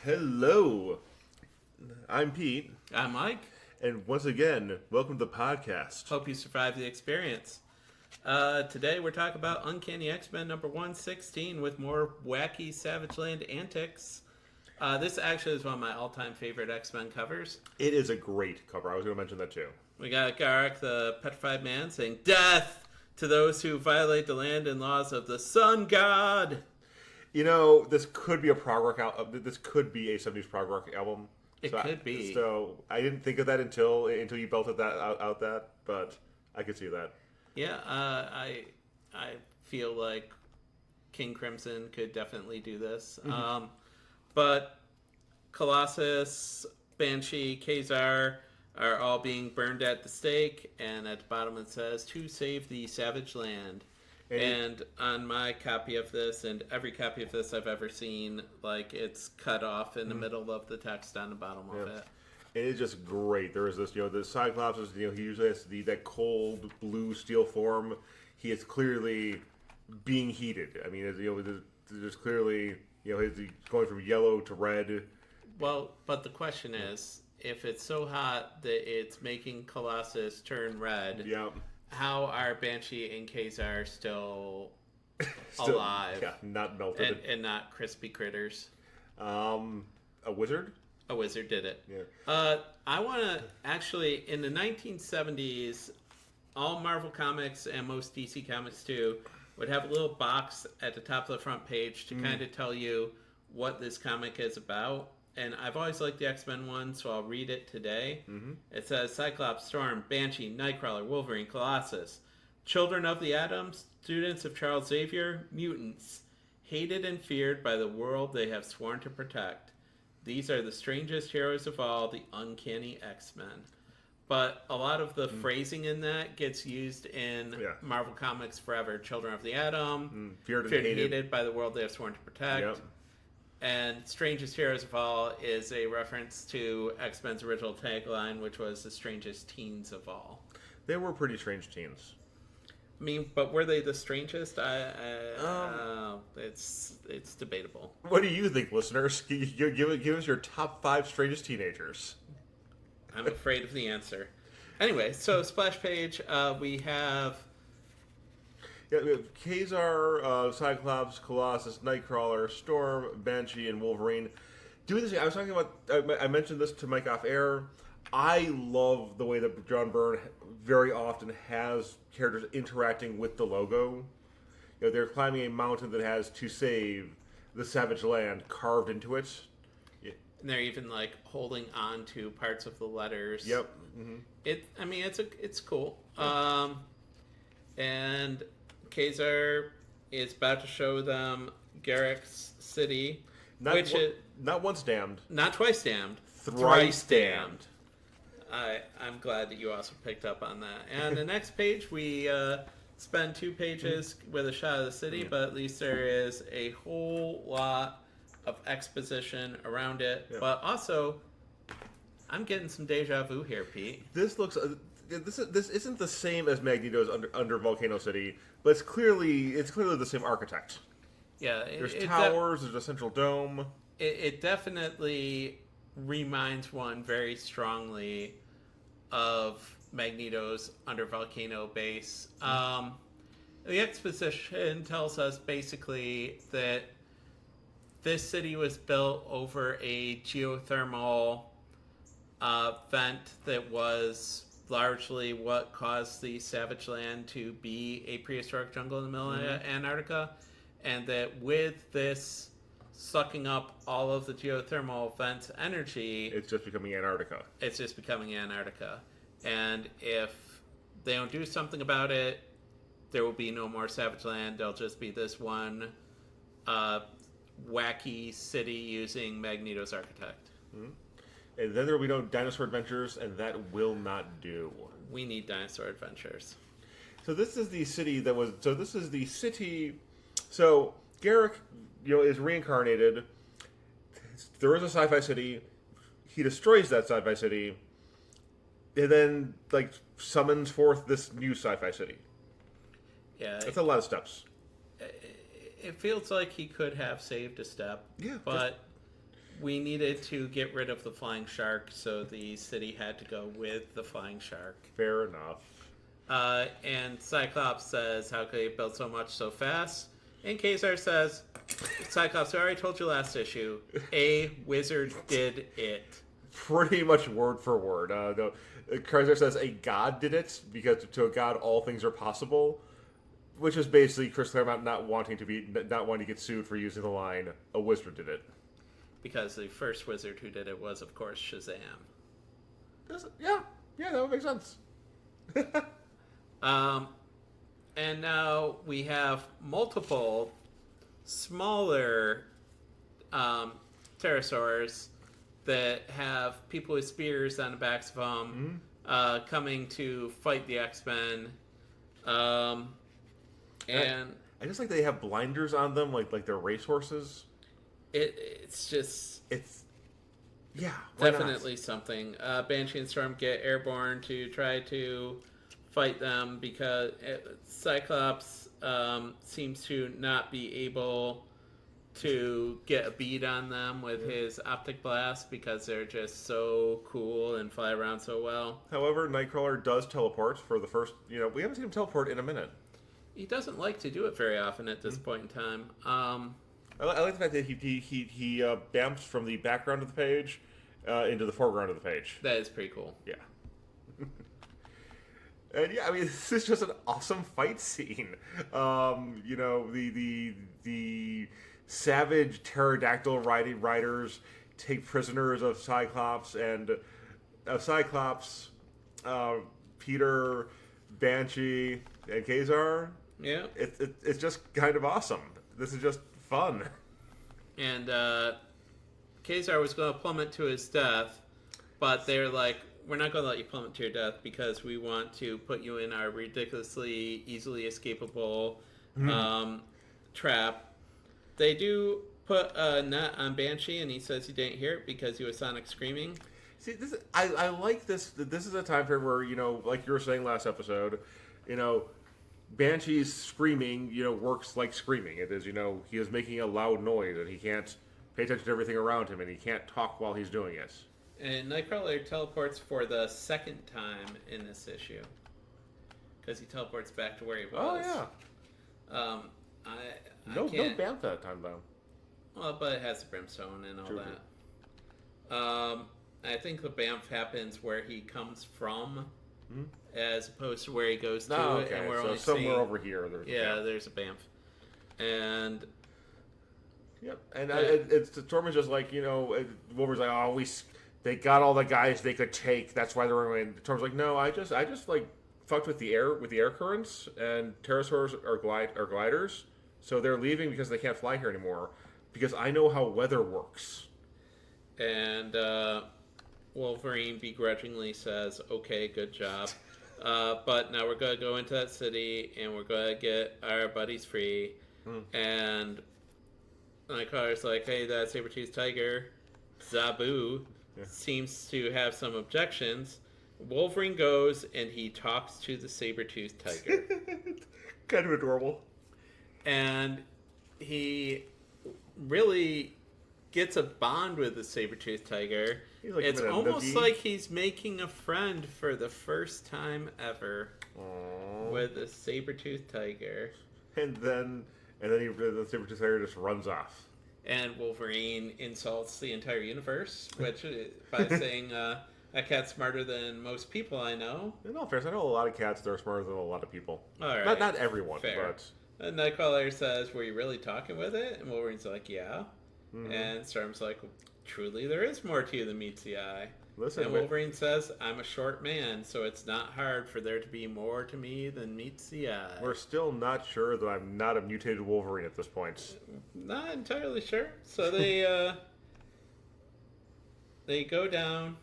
Hello, I'm Pete, I'm Mike. and once again, welcome to the podcast. Hope you survived the experience. Today we're talking about Uncanny X-Men number 116 with more wacky Savage Land antics. This actually is one of my all-time favorite X-Men covers. It is a great cover. I was going to mention that too. We got Garokk, the petrified man, saying, "Death to those who violate the land and laws of the Sun God." You know, this could be a prog rock this could be a 70s prog rock album. It could be. So I didn't think of that until you belted that out that, but I could see that. Yeah, I feel like King Crimson could definitely do this. But Colossus, Banshee, Ka-Zar are all being burned at the stake, and at the bottom it says, "To save the Savage Land." And on my copy of this, and every copy of this I've ever seen, like, it's cut off in the middle of the text on the bottom of it. It is just great. There is this, the Cyclops is, he usually has that cold blue steel form. He is clearly being heated. I mean, there's clearly, he's going from yellow to red. Well, but the question is, if it's so hot that it's making Colossus turn red, how are Banshee and Ka-Zar still alive? Yeah, not melted. And not crispy critters. A wizard? A wizard did it. Yeah. I want to actually, in the 1970s, all Marvel Comics and most DC Comics too would have a little box at the top of the front page to kind of tell you what this comic is about. And I've always liked the X-Men one, so I'll read it today. It says, Cyclops, Storm, Banshee, Nightcrawler, Wolverine, Colossus. Children of the Atom, students of Charles Xavier, mutants. Hated and feared by the world they have sworn to protect. These are the strangest heroes of all, the Uncanny X-Men. But a lot of the phrasing in that gets used in Marvel Comics forever. Children of the Atom, feared and hated by the world they have sworn to protect. Yep. And Strangest Heroes of All is a reference to X-Men's original tagline, which was the strangest teens of all. They were pretty strange teens. I mean, but were they the strangest? It's debatable. What do you think, listeners? Give us your top 5 strangest teenagers. I'm afraid of the answer. Anyway, so splash page, we have... We have Ka-Zar, Cyclops, Colossus, Nightcrawler, Storm, Banshee, and Wolverine. Doing this, I was talking about. I mentioned this to Mike off air. I love the way that John Byrne very often has characters interacting with the logo. They're climbing a mountain that has "To save the Savage Land" carved into it. And they're even like holding on to parts of the letters. Yep. It's cool. And Ka-Zar is about to show them Garokk's city, not once damned, not twice damned, thrice damned. I'm glad that you also picked up on that. And the next page, we spend 2 pages with a shot of the city, but at least there is a whole lot of exposition around it. Yep. But also, I'm getting some deja vu here, Pete. This looks. This isn't the same as Magneto's under Volcano City, but it's clearly the same architect. Yeah, there's towers. There's a central dome. It definitely reminds one very strongly of Magneto's under Volcano base. The exposition tells us basically that this city was built over a geothermal vent that was largely what caused the Savage Land to be a prehistoric jungle in the middle of Antarctica, and that with this sucking up all of the geothermal vent energy, it's just becoming Antarctica. And if they don't do something about it, there will be no more Savage Land. There'll just be this one wacky city using Magneto's architect. And then there will be no dinosaur adventures, and that will not do. We need dinosaur adventures. So this is the city that was. So this is the city. So Garokk, is reincarnated. There is a sci-fi city. He destroys that sci-fi city, and then summons forth this new sci-fi city. Yeah, that's a lot of steps. It feels like he could have saved a step. Yeah, but we needed to get rid of the flying shark, so the city had to go with the flying shark. Fair enough. And Cyclops says, how could he build so much so fast? And Ka-Zar says, Cyclops, I already told you last issue, a wizard did it. Pretty much word for word. Ka-Zar says a god did it, because to a god all things are possible, which is basically Chris Claremont not wanting to get sued for using the line, a wizard did it. Because the first wizard who did it was, of course, Shazam. Yeah, that would make sense. And now we have multiple smaller pterosaurs that have people with spears on the backs of them coming to fight the X-Men. And I just like they have blinders on them, like they're racehorses. It's not? Definitely something. Banshee and Storm get airborne to try to fight them because Cyclops seems to not be able to get a bead on them with his optic blast because they're just so cool and fly around so well. However, Nightcrawler does teleport for the first. We haven't seen him teleport in a minute. He doesn't like to do it very often at this point in time. I like the fact that he bamps from the background of the page into the foreground of the page. That is pretty cool. Yeah. And yeah, I mean, this is just an awesome fight scene. The savage pterodactyl riders take prisoners of Cyclops Peter, Banshee, and Ka-Zar. Yeah. It's just kind of awesome. This is just fun. And Ka-Zar was going to plummet to his death, but they're like, we're not going to let you plummet to your death because we want to put you in our ridiculously easily escapable trap. They do put a net on Banshee, and he says he didn't hear it because he was sonic screaming. See, I like this. This is a time period where, like you were saying last episode, Banshee's screaming, works like screaming. It is, he is making a loud noise, and he can't pay attention to everything around him, and he can't talk while he's doing it. And Nightcrawler teleports for the second time in this issue. Because he teleports back to where he was. Oh, yeah. No Bamf that time, though. Well, but it has the brimstone and all True. that. I think the Bamf happens where he comes from, as opposed to where he goes to. Oh, okay. And we're so only somewhere seeing, over here. there's a Bamf. And... Yep. And Storm is just like, Wolverine's like, they got all the guys they could take. That's why they're going. Storm's like, no, I just like fucked with the air currents, and pterosaurs are gliders, so they're leaving because they can't fly here anymore. Because I know how weather works. And Wolverine begrudgingly says, "Okay, good job, but now we're gonna go into that city and we're gonna get our buddies free." And Nightcrawler's like, "Hey, that saber-toothed tiger, Zabu." Seems to have some objections. Wolverine goes and he talks to the saber-toothed tiger. Kind of adorable. And he really gets a bond with the saber-toothed tiger. Like it's almost like he's making a friend for the first time ever. Aww. With a saber-toothed tiger. And then the saber-toothed tiger just runs off. And Wolverine insults the entire universe, which by saying that cat's smarter than most people I know. In all fairness, I know a lot of cats that are smarter than a lot of people. All right, not everyone, fair. But And Nightcrawler says, "Were you really talking with it?" And Wolverine's like, "Yeah." And Storm's like, "Truly, there is more to you than meets the eye." Listen, and Wolverine says, "I'm a short man, so it's not hard for there to be more to me than meets the eye." We're still not sure that I'm not a mutated Wolverine at this point. Not entirely sure. So they they go down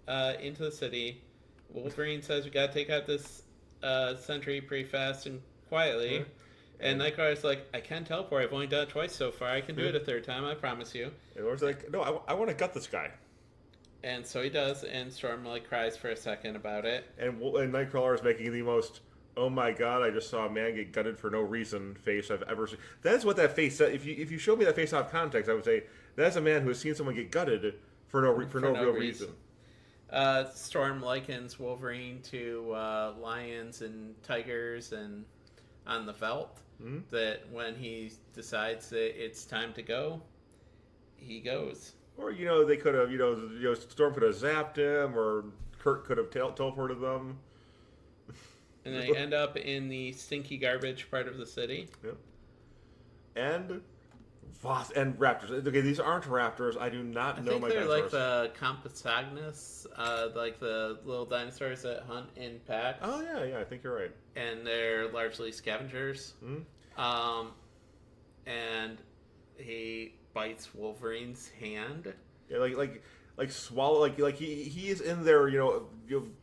into the city. Wolverine says, "We gotta take out this sentry pretty fast and quietly." And Nightcrawler's like, "I can teleport. I've only done it twice so far. I can do it a third time. I promise you." And Wolverine's like, "No, I want to gut this guy." And so he does, and Storm cries for a second about it. And Nightcrawler is making the most oh my god, I just saw a man get gutted for no reason face I've ever seen. That's what that face said. If you showed me that face out of context, I would say that's a man who has seen someone get gutted for no real reason. Storm likens Wolverine to lions and tigers and on the veldt. Mm-hmm. That when he decides that it's time to go, he goes. Or they could have Storm could have zapped him, or Kurt could have teleported them. And they end up in the stinky garbage part of the city. Yep. And raptors. Okay, these aren't raptors. I do not know my dinosaurs. I think they're like the Compsognathus, like the little dinosaurs that hunt in packs. Oh, yeah, I think you're right. And they're largely scavengers. Mm-hmm. And he bites Wolverine's hand. Yeah, like swallow, like he is in there,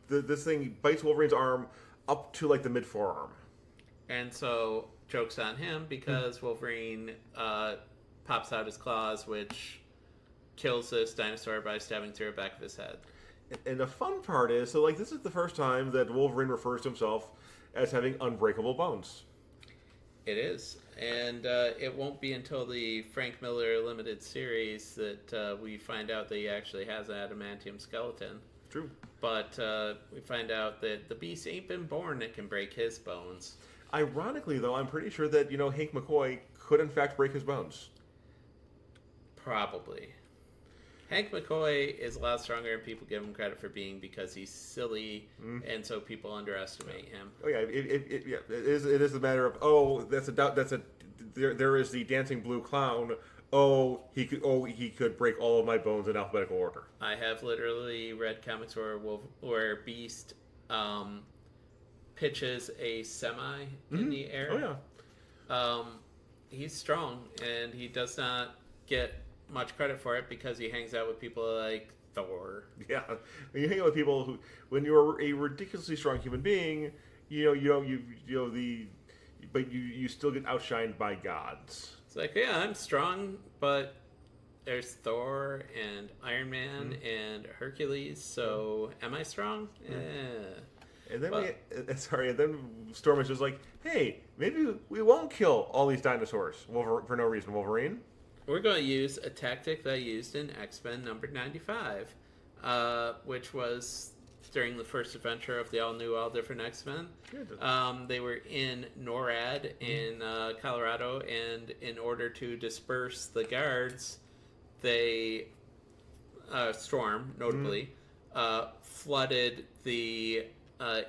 this thing bites Wolverine's arm up to like the mid forearm. And so, joke's on him because Wolverine pops out his claws, which kills this dinosaur by stabbing through the back of his head. And the fun part is, so like this is the first time that Wolverine refers to himself as having unbreakable bones. It is. And it won't be until the Frank Miller limited series that we find out that he actually has an adamantium skeleton. True. But we find out that the beast ain't been born that can break his bones. Ironically, though, I'm pretty sure that, Hank McCoy could in fact break his bones. Probably. Hank McCoy is a lot stronger than people give him credit for being because he's silly, and so people underestimate him. Oh yeah, it is a matter of there is the dancing blue clown. He could break all of my bones in alphabetical order. I have literally read comics where Beast pitches a semi in the air. Oh yeah. He's strong, and he does not get much credit for it because he hangs out with people like Thor. Yeah, when you hang out with people when you're a ridiculously strong human being, you still get outshined by gods. It's like, yeah, I'm strong, but there's Thor and Iron Man and Hercules. So, am I strong? And then and then Storm is just like, hey, maybe we won't kill all these dinosaurs for no reason, Wolverine. We're going to use a tactic that I used in X-Men number 95, which was during the first adventure of the all-new, all-different X-Men. They were in NORAD in Colorado, and in order to disperse the guards, they, Storm, notably, flooded the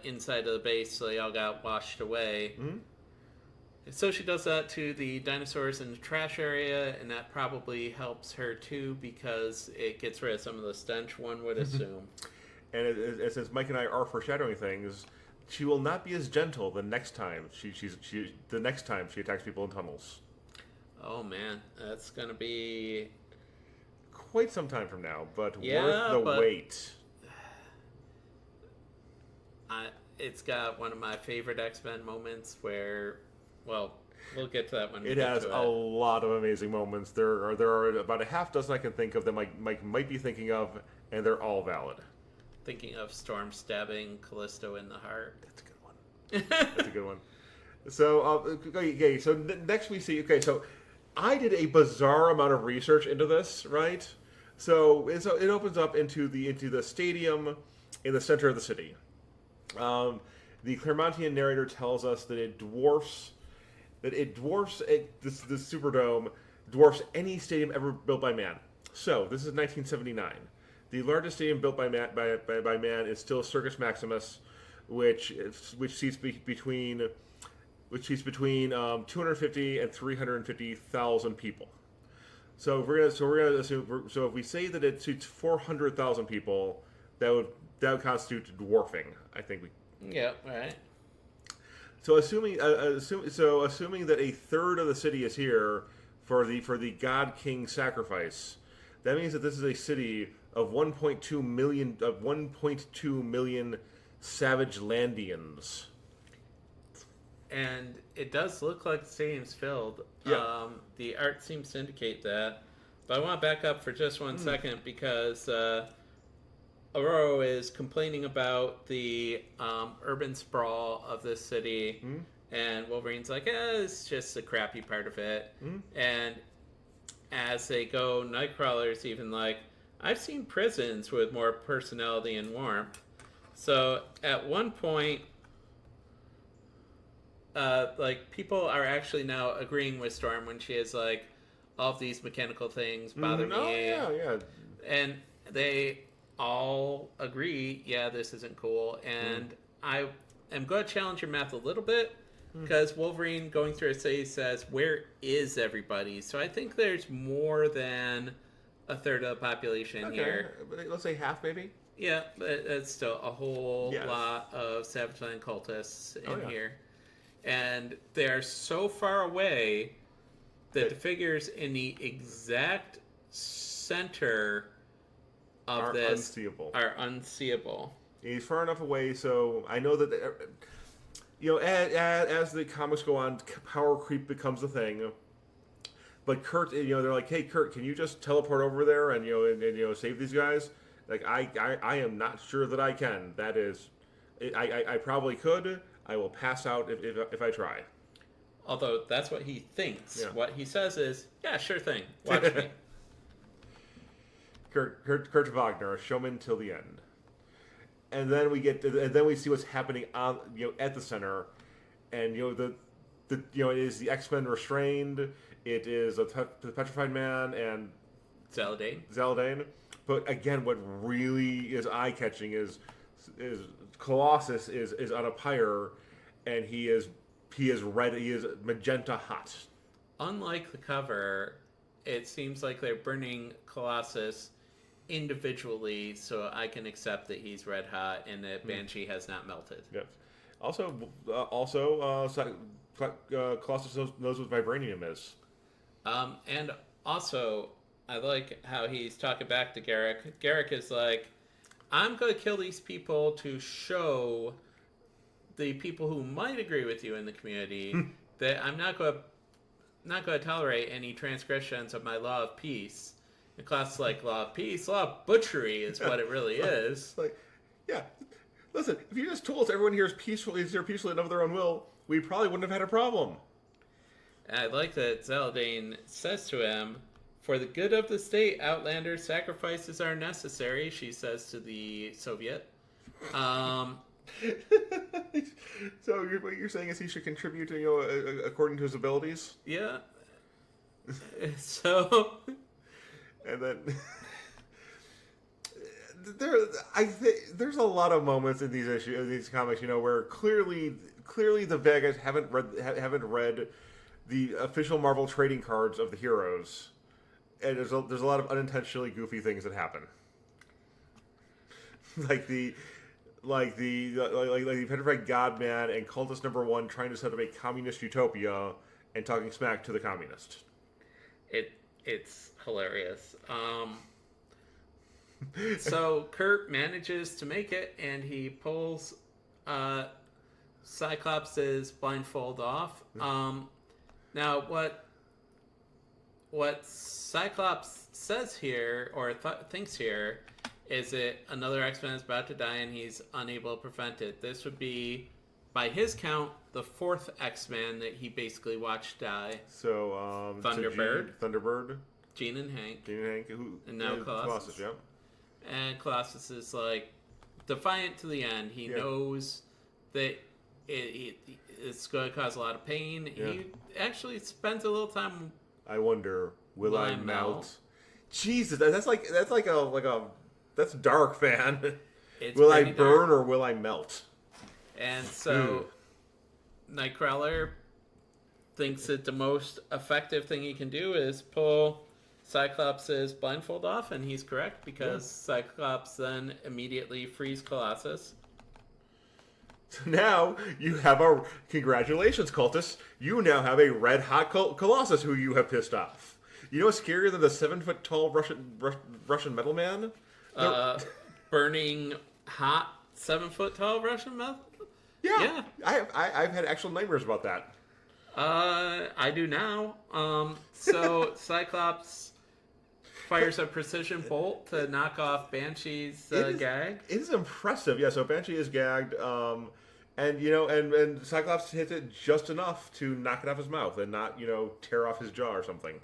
inside of the base, so they all got washed away. So she does that to the dinosaurs in the trash area, and that probably helps her too because it gets rid of some of the stench, one would assume. And since Mike and I are foreshadowing things, she will not be as gentle the next time she attacks people in tunnels. Oh man, that's gonna be quite some time from now, but worth the wait. It's got one of my favorite X-Men moments where. Well, we'll get to that when we it get has to a lot of amazing moments. There are about a half dozen I can think of that Mike might be thinking of, and they're all valid. Thinking of Storm stabbing Callisto in the heart. That's a good one. That's a good one. So, okay, so next we see... Okay, so I did a bizarre amount of research into this, right? So it opens up into the stadium in the center of the city. The Claremontian narrator tells us that it dwarfs this Superdome dwarfs any stadium ever built by man. So this is 1979. The largest stadium built by man is still Circus Maximus, which seats between 250 and 350,000 people. So we're gonna assume. So if we say that it seats 400,000 people, that would constitute dwarfing. I think we. Yeah. All right. So assuming that a third of the city is here for the God King sacrifice, that means that this is a city of 1.2 million Savage Landians. And it does look like the stadium's filled. Yeah. The art seems to indicate that. But I want to back up for just 1 second because Aurora is complaining about the urban sprawl of this city, and Wolverine's like, it's just a crappy part of it. And as they go, Nightcrawler's even like, I've seen prisons with more personality and warmth. So at one point, like, people are actually now agreeing with Storm when she is like, all of these mechanical things bother me. Oh, yeah. And they all agree, this isn't cool. And I am going to challenge your math a little bit, because Wolverine going through a city says, where is everybody? So I think there's more than a third of the population here. Let's say half, maybe? Yeah, but it's still a whole lot of Savage Land cultists in here. And they're so far away that the figures in the exact center of this are unseeable. He's far enough away, so I know that, as the comics go on, power creep becomes a thing. But Kurt, they're like, hey, Kurt, can you just teleport over there and save these guys? Like, I am not sure that I can. That is, I probably could. I will pass out if I try. Although that's what he thinks. Yeah. What he says is, yeah, sure thing. Watch me. Kurt Wagner, a showman till the end. And then we see what's happening on at the center, and it is the X-Men restrained. It is the Petrified Man and Zaladane. But again, what really is eye-catching is Colossus is on a pyre, and he is red. He is magenta hot. Unlike the cover, it seems like they're burning Colossus individually, so I can accept that he's red hot and that Banshee has not melted. Yes. Also, Colossus knows what vibranium is. And also, I like how he's talking back to Garokk. Garokk is like, I'm going to kill these people to show the people who might agree with you in the community that I'm not going to tolerate any transgressions of my law of peace. And Colossus is like, law of peace? Law of butchery is what it really is. Listen, if you just told us everyone here is here peacefully and of their own will, we probably wouldn't have had a problem. And I like that Zaladane says to him, for the good of the state, Outlander, sacrifices are necessary, she says to the Soviet. So what you're saying is he should contribute, according to his abilities? Yeah. So... And then... there's a lot of moments in these comics, where clearly the Vegas haven't read the official Marvel trading cards of the heroes, and there's a lot of unintentionally goofy things that happen, like the Petrified Godman and Cultist Number 1 trying to set up a communist utopia and talking smack to the communist. It's hilarious. So Kurt manages to make it, and he pulls Cyclops' blindfold off. Now, what Cyclops says here, or thinks here, is that another X-Men is about to die, and he's unable to prevent it. This would be, by his count, the fourth X-Man that he basically watched die. So, Thunderbird, Jean and Hank, and now Colossus. Yeah. And Colossus is like defiant to the end. He knows that it's going to cause a lot of pain. Yeah. He actually spends a little time. I wonder, will I melt? Jesus, that's dark, man. Will I burn or will I melt? And so, Nightcrawler thinks that the most effective thing he can do is pull Cyclops' blindfold off, and he's correct, because Cyclops then immediately frees Colossus. So now you have congratulations, cultists. You now have a red hot Colossus who you have pissed off. You know what's scarier than the 7-foot-tall Russian metal man? Burning hot 7-foot-tall Russian metal? Yeah. I've had actual nightmares about that. I do now. So Cyclops fires a precision bolt to knock off Banshee's gag. It is impressive. Yeah, so Banshee is gagged, and and Cyclops hits it just enough to knock it off his mouth and not tear off his jaw or something.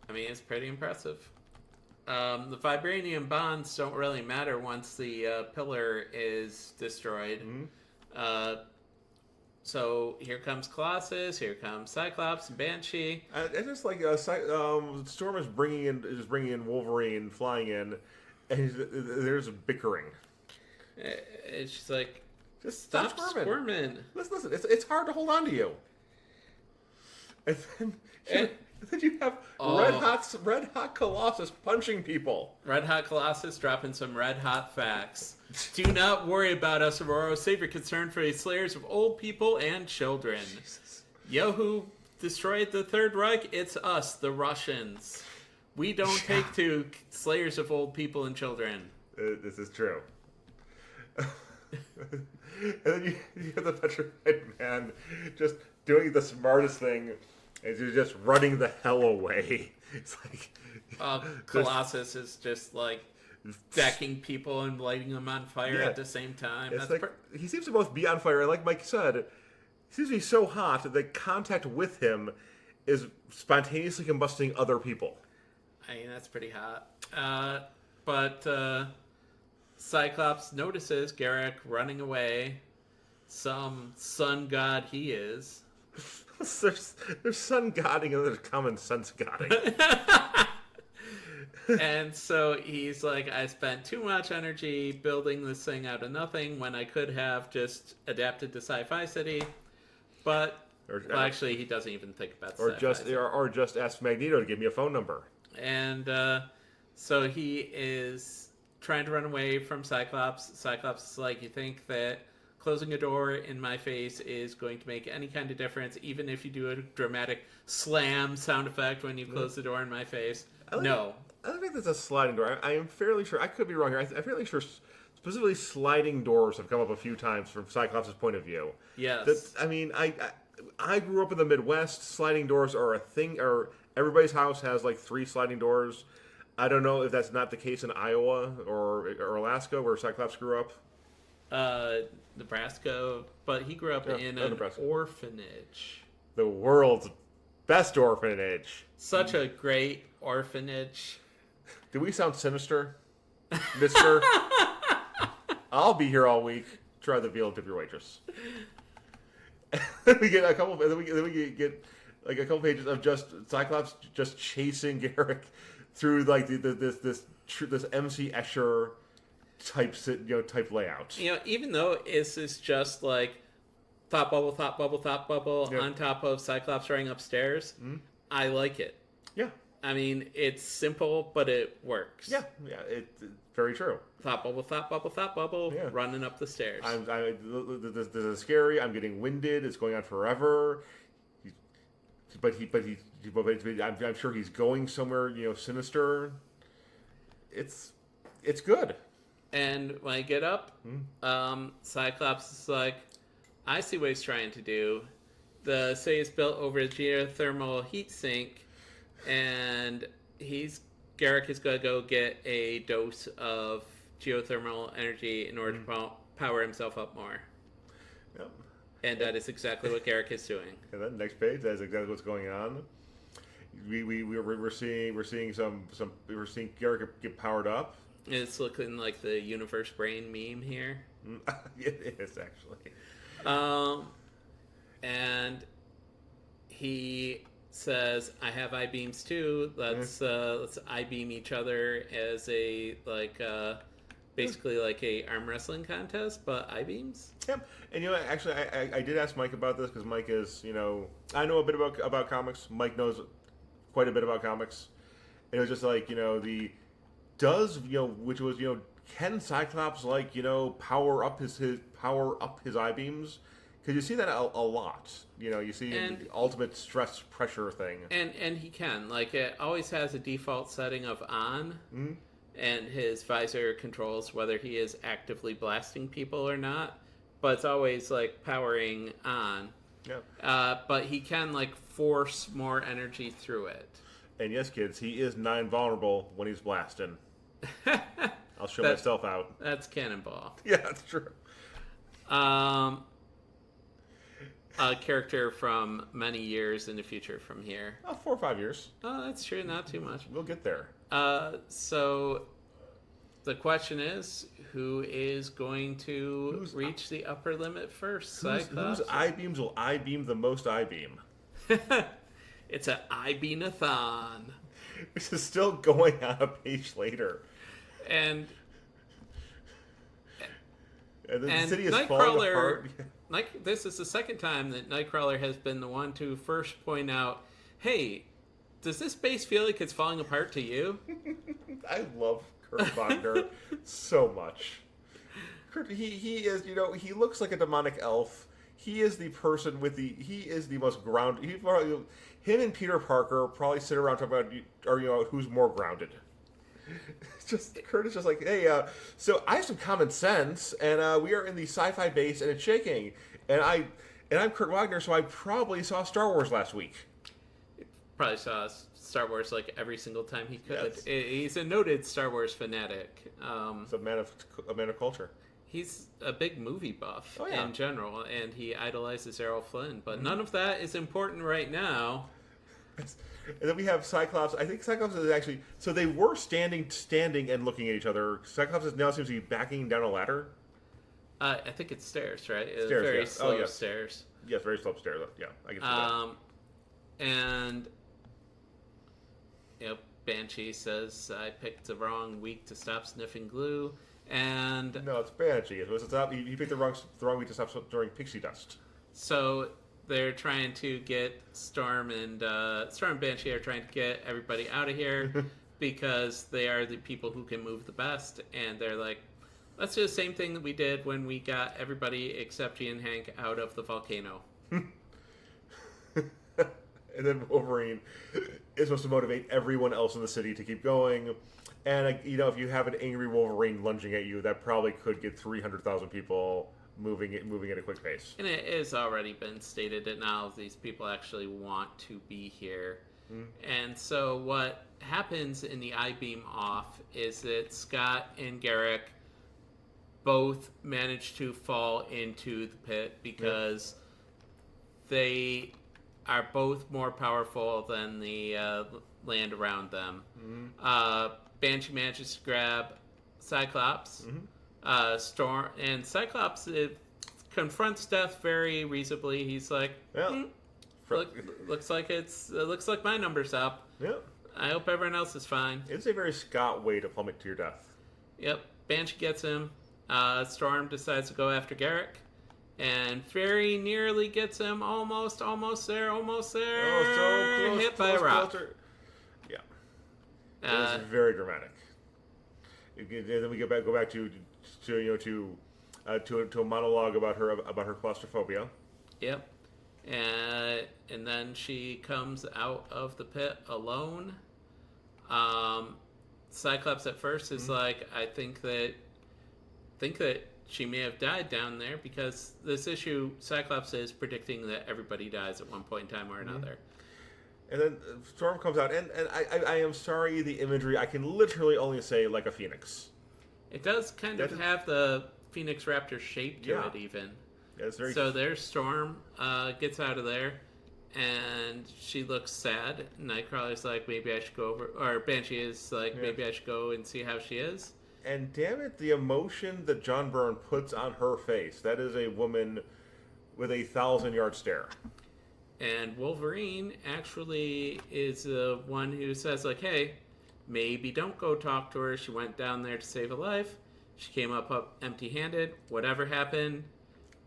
I mean, it's pretty impressive. The vibranium bonds don't really matter once the pillar is destroyed. Mm-hmm. So here comes Colossus, here comes Cyclops and Banshee. And just like Storm is bringing in Wolverine flying in, and there's a bickering. It's just like, just stop squirming. Listen, it's hard to hold on to you. And then you have red hot Colossus punching people. Red hot Colossus dropping some red hot facts. Do not worry about us, Aurora. Save your concern for the slayers of old people and children. Jesus. Yo, who destroyed the Third Reich? It's us, the Russians. We don't take to slayers of old people and children. This is true. And then you have the petrified man just doing the smartest thing. And he's just running the hell away. It's like Colossus is just like decking people and lighting them on fire at the same time. It's he seems to both be on fire, and like Mike said, he seems to be so hot that contact with him is spontaneously combusting other people. I mean, that's pretty hot. But Cyclops notices Garokk running away. Some sun god he is. There's sun godding and there's common sense godding. And so he's like, I spent too much energy building this thing out of nothing when I could have just adapted to Sci-Fi City. But actually, he doesn't even think about or just ask Magneto to give me a phone number. And so he is trying to run away from Cyclops. Cyclops is like, you think that closing a door in my face is going to make any kind of difference, even if you do a dramatic slam sound effect when you close the door in my face? No. I don't think that's a sliding door. I am fairly sure. I could be wrong here. I'm fairly sure specifically sliding doors have come up a few times from Cyclops' point of view. Yes. I grew up in the Midwest. Sliding doors are a thing, or everybody's house has like 3 sliding doors. I don't know if that's not the case in Iowa or Alaska, where Cyclops grew up. Nebraska, but he grew up in an orphanage. The world's best orphanage. Such a great orphanage. Do we sound sinister, mister? I'll be here all week. Try the veal tip your waitress. we get a couple. Then we get like a couple pages of just Cyclops just chasing Garokk through like this MC Escher type layout. Even though this is just like thought bubble on top of Cyclops running upstairs, I like it. Yeah. I mean, it's simple, but it works. Yeah, it's very true. Thought bubble, running up the stairs. This is scary. I'm getting winded. It's going on forever. I'm sure he's going somewhere, sinister. It's good. And when I get up, Cyclops is like, I see what he's trying to do. The city is built over a geothermal heat sink, and Garokk is going to go get a dose of geothermal energy in order to power himself up more. Yep. And that is exactly what Garokk is doing. And then next page, that's exactly what's going on. We're seeing Garokk get powered up. It's looking like the universe brain meme here. It is actually. And he says, "I have I-beams too. Let's I-beam each other as a basically like a arm wrestling contest, but I-beams." Yep. And actually, I did ask Mike about this because Mike is I know a bit about comics. Mike knows quite a bit about comics. And it was just like which was can Cyclops power up his I-beams? Because you see that a lot. You see the ultimate stress pressure thing. And he can. It always has a default setting of on. Mm-hmm. And his visor controls whether he is actively blasting people or not. But it's always powering on. Yeah. But he can force more energy through it. And yes, kids, he is 9 vulnerable when he's blasting. I'll show myself out. That's Cannonball. Yeah, that's true. A character from many years in the future from here. 4 or 5 years. Oh, that's true. Not too much. We'll get there. So the question is, who is going to reach the upper limit first? Whose I-beams will I-beam the most I-beam? It's an I-beam-a-thon. This is still going on a page later. And the city is falling apart. This is the second time that Nightcrawler has been the one to first point out, hey, does this base feel like it's falling apart to you? I love Kurt Wagner so much. Kurt, he is, he looks like a demonic elf. He is the person he is the most grounded. Him and Peter Parker probably sit around talking about, who's more grounded. Kurt is just like, hey, so I have some common sense, and we are in the sci-fi base, and it's shaking, and I'm Kurt Wagner, so I probably saw Star Wars last week. Probably saw Star Wars like every single time he could. Yes. He's a noted Star Wars fanatic. He's a man of culture. He's a big movie buff in general, and he idolizes Errol Flynn. But none of that is important right now. And then we have Cyclops. I think Cyclops is actually... So they were standing and looking at each other. Cyclops now seems to be backing down a ladder. I think it's stairs, right? Stairs, very yes. slow stairs. Yes, very slow stairs. Yeah, I can see that. And... Banshee says, I picked the wrong week to stop sniffing glue. And... No, it's Banshee. He picked the wrong week to stop during pixie dust. So... They're trying to get Storm and Banshee are trying to get everybody out of here because they are the people who can move the best. And they're like, let's do the same thing that we did when we got everybody except G and Hank out of the volcano. And then Wolverine is supposed to motivate everyone else in the city to keep going. And, if you have an angry Wolverine lunging at you, that probably could get 300,000 people moving at a quick pace. And it has already been stated that now these people actually want to be here. And so what happens in the I-beam off is that Scott and Garokk both manage to fall into the pit because they are both more powerful than the land around them. Banshee manages to grab Cyclops. Storm and Cyclops confronts Death very reasonably. He's like, looks like my number's up. Yep. I hope everyone else is fine. It's a very Scott way to plummet to your death. Yep. Banshee gets him. Storm decides to go after Garokk, and very nearly gets him. Almost there. Oh, so close. Hit by a rock. Closer. Yeah. It was very dramatic. And then we go back to a monologue about her claustrophobia. Yep. And then she comes out of the pit alone. Cyclops at first is like, I think that she may have died down there because this issue, Cyclops is predicting that everybody dies at one point in time or another. And then Storm comes out, and I am sorry, the imagery, I can literally only say like a phoenix. It does kind of have the Phoenix Raptor shape to it, even. Yeah, it's very... So there's Storm, gets out of there, and she looks sad. Nightcrawler's like, maybe I should go over... Or Banshee is like, maybe I should go and see how she is. And damn it, the emotion that John Byrne puts on her face. That is a woman with a 1,000-yard stare. And Wolverine actually is the one who says, like, hey, maybe don't go talk to her. She went down there to save a life. She came up empty-handed. Whatever happened,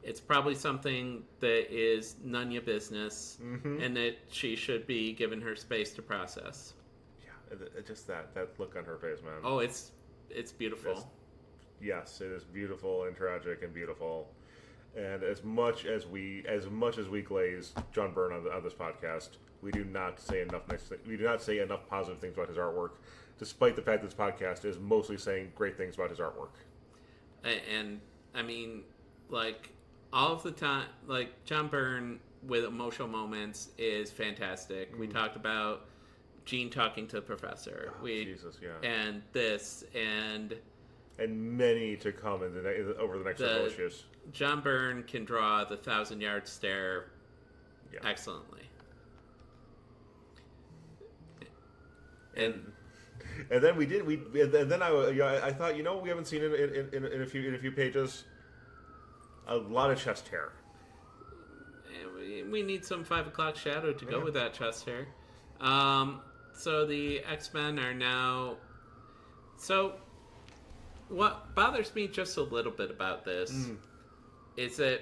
it's probably something that is none of your business, and that she should be given her space to process. Yeah, just that look on her face, man. Oh, it's beautiful. Yes, it is beautiful and tragic and beautiful. And as much as we glaze John Byrne on this podcast, we do not say enough positive things about his artwork, despite the fact that this podcast is mostly saying great things about his artwork. And I mean, like, all of the time, like, John Byrne with emotional moments is fantastic. We talked about Jean talking to the professor. Jesus, yeah. And this, and many to come over the next several issues. John Byrne can draw the 1,000-yard stare excellently. And then and then I thought, we haven't seen it in a few pages. A lot of chest hair. We need some 5 o'clock shadow to go with that chest hair. So the X-Men are now... So what bothers me just a little bit about this is that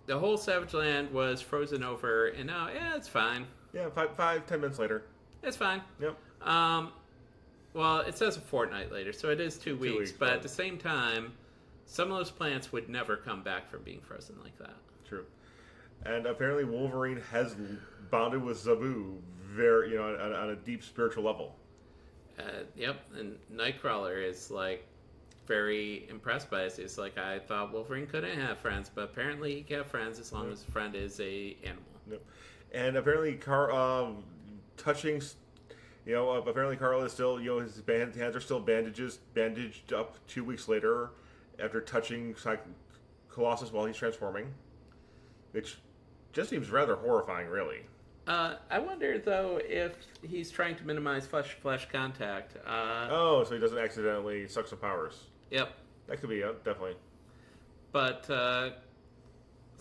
the whole Savage Land was frozen over, and now, it's fine. Yeah, 10 minutes later. It's fine. Yep. Well, it says a fortnight later, so it is 2 weeks. But at the same time, some of those plants would never come back from being frozen like that. True. And apparently Wolverine has bonded with Zabu very, on a deep spiritual level. Yep, and Nightcrawler is like very impressed by this. He's like, I thought Wolverine couldn't have friends, but apparently he can have friends as long as a friend is a animal. Yep. And apparently touching, apparently Carl is still, his hands are still bandaged up 2 weeks later after touching Colossus while he's transforming, which just seems rather horrifying, really. I wonder, though, if he's trying to minimize flesh-to-flesh contact. So he doesn't accidentally suck some powers. Yep. That could be, definitely. But Carl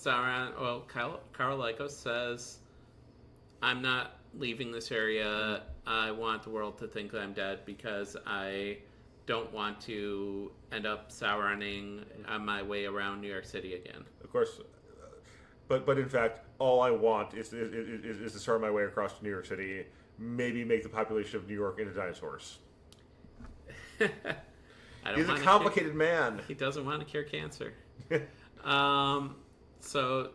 Lycos says, I'm not leaving this area. I want the world to think that I'm dead because I don't want to end up Sauroning on my way around New York City again. Of course. But in fact, all I want is to start my way across to New York City, maybe make the population of New York into dinosaurs. He's a complicated man. He doesn't want to cure cancer. So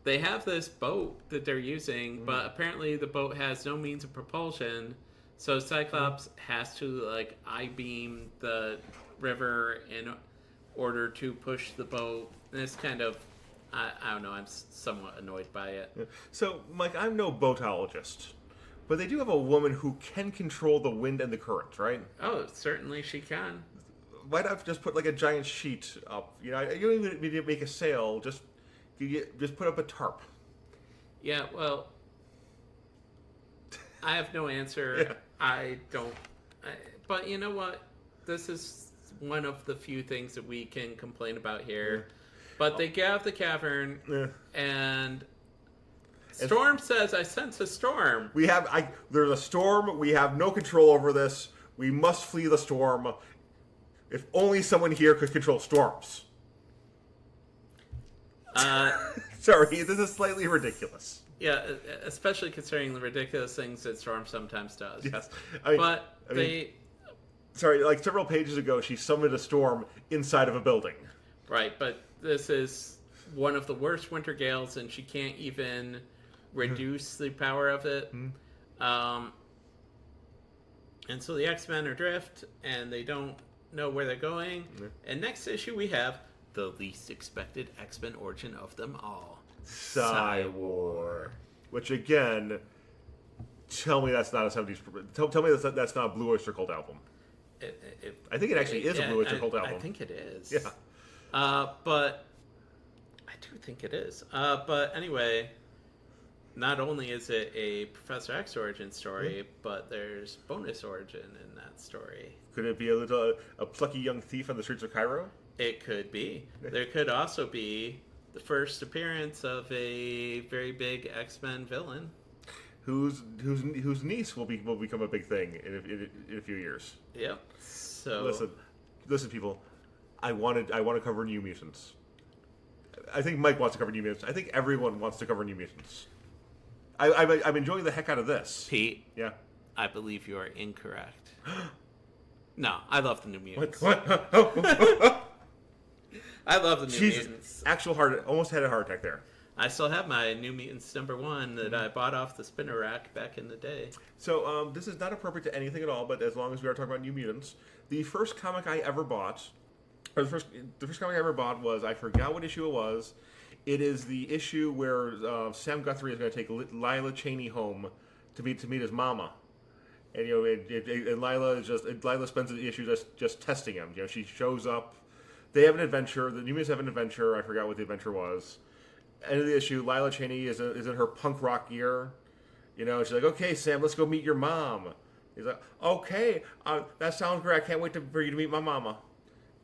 they have this boat that they're using, but apparently the boat has no means of propulsion. So Cyclops has to I-beam the river in order to push the boat. And it's kind of, I don't know, I'm somewhat annoyed by it. Yeah. So, Mike, I'm no boatologist, but they do have a woman who can control the wind and the current, right? Oh, certainly she can. Why not just put a giant sheet up? You don't even need to make a sail. Just put up a tarp. Yeah, well, I have no answer. Yeah. I don't. But you know what? This is one of the few things that we can complain about here. Yeah. But they get out the cavern, and Storm says, I sense a storm. There's a storm. We have no control over this. We must flee the storm. If only someone here could control storms. Sorry, this is slightly ridiculous. Yeah, especially considering the ridiculous things that Storm sometimes does. Yes. Sorry, several pages ago, she summoned a storm inside of a building. Right, but this is one of the worst winter gales, and she can't even reduce the power of it. And so the X-Men are adrift, and they don't know where they're going. And next issue we have the least expected X-Men origin of them all. Psywar. Which, again, tell me that's not a 70s... Tell me that's not a Blue Oyster Cult album. I think it actually is a Blue Oyster Cult album. I think it is. Yeah. But I do think it is. But anyway, not only is it a Professor X origin story, but there's bonus origin in that story. Could it be a plucky young thief on the streets of Cairo? It could be. There could also be the first appearance of a very big X-Men villain, whose niece will become a big thing in a few years. Yep. So listen, people. I want to cover New Mutants. I think Mike wants to cover New Mutants. I think everyone wants to cover New Mutants. I'm enjoying the heck out of this. Pete. Yeah. I believe you are incorrect. No, I love the New Mutants. What? I love the New Mutants. Almost had a heart attack there. I still have my New Mutants #1 that I bought off the spinner rack back in the day. So this is not appropriate to anything at all, but as long as we are talking about New Mutants, the first comic I ever bought, the first comic I ever bought was, I forgot what issue it was. It is the issue where Sam Guthrie is going to take Lila Cheney home to meet his mama. And and Lila spends the issue just testing him. She shows up. They have an adventure. The New Mutants have an adventure. I forgot what the adventure was. End of the issue. Lila Cheney is in her punk rock gear. She's like, "Okay, Sam, let's go meet your mom." He's like, "Okay, that sounds great. I can't wait for you to meet my mama."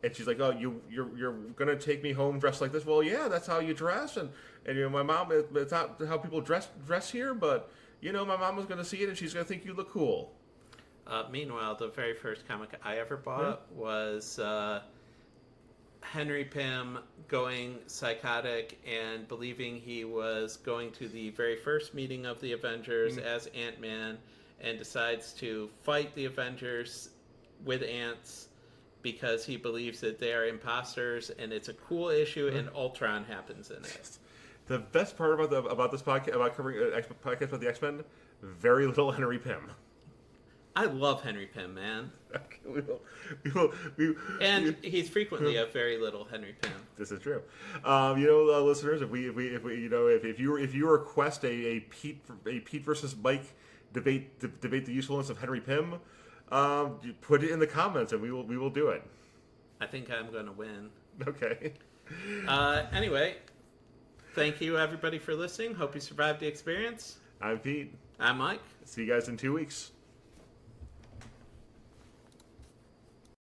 And she's like, "Oh, you're gonna take me home dressed like this?" "Well, yeah, that's how you dress." And my mom, it's not how people dress here, but my mom was gonna see it and she's gonna think you look cool. Meanwhile, the very first comic I ever bought was Henry Pym going psychotic and believing he was going to the very first meeting of the Avengers as Ant-Man, and decides to fight the Avengers with ants because he believes that they are imposters, and it's a cool issue, and Ultron happens in it. The best part about this podcast, about covering podcast about the X-Men, very little Henry Pym. I love Henry Pym, man. Okay, and he's frequently a very little Henry Pym. This is true. Listeners, if you request a Pete versus Mike debate the usefulness of Henry Pym, put it in the comments and we will do it. I think I'm going to win. Okay. Anyway, thank you everybody for listening. Hope you survived the experience. I'm Pete. I'm Mike. See you guys in 2 weeks.